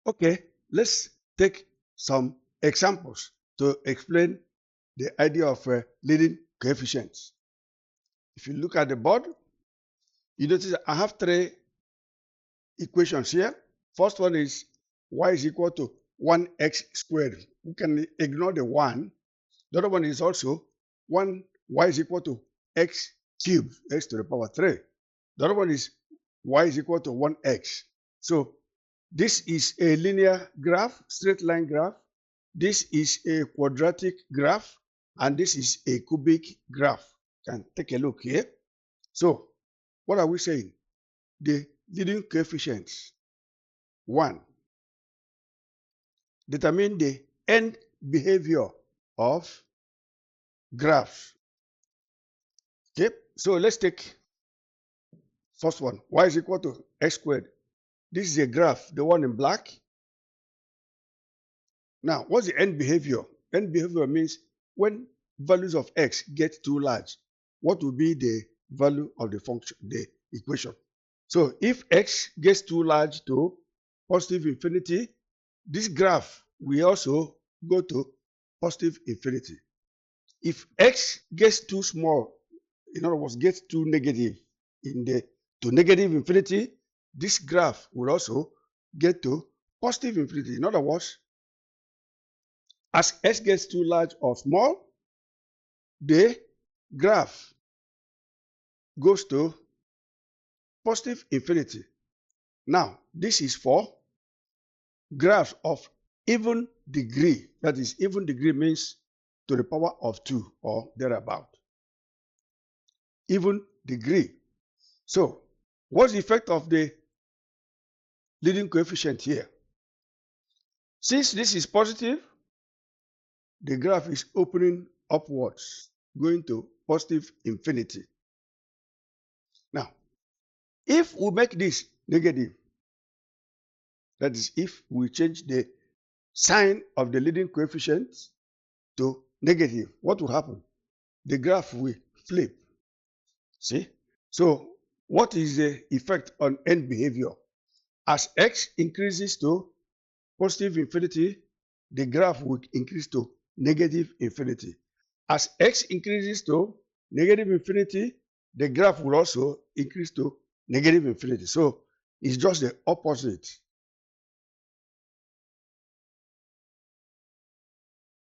Okay, let's take some examples to explain the idea of leading coefficients. If you look at the board, you notice I have three equations here. First one is y is equal to 1x squared. We can ignore the 1. The other one is also 1y is equal to x cubed, x to the power 3. The other one is y is equal to 1x. So this is a linear graph, straight line graph. This is a quadratic graph, and this is a cubic graph. You can take a look here. So what are we saying? The leading coefficients. 1. Determine the end behavior of graphs. Okay, so let's take first one. Y is equal to x squared. This is a graph, the one in black. Now, what's the end behavior? End behavior means when values of x get too large, what will be the value of the function, the equation? So if x gets too large to positive infinity, this graph will also go to positive infinity. If x gets too small, in other words, gets too negative to negative infinity, this graph will also get to positive infinity. In other words, as x gets too large or small, the graph goes to positive infinity. Now, this is for graphs of even degree. That is, even degree means to the power of 2 or thereabout. Even degree. So, what's the effect of the leading coefficient here? Since this is positive, the graph is opening upwards, going to positive infinity. Now, if we make this negative, that is, if we change the sign of the leading coefficient to negative, what will happen? The graph will flip. See? So, what is the effect on end behavior? As x increases to positive infinity, the graph will increase to negative infinity. As x increases to negative infinity, the graph will also increase to negative infinity. So it's just the opposite.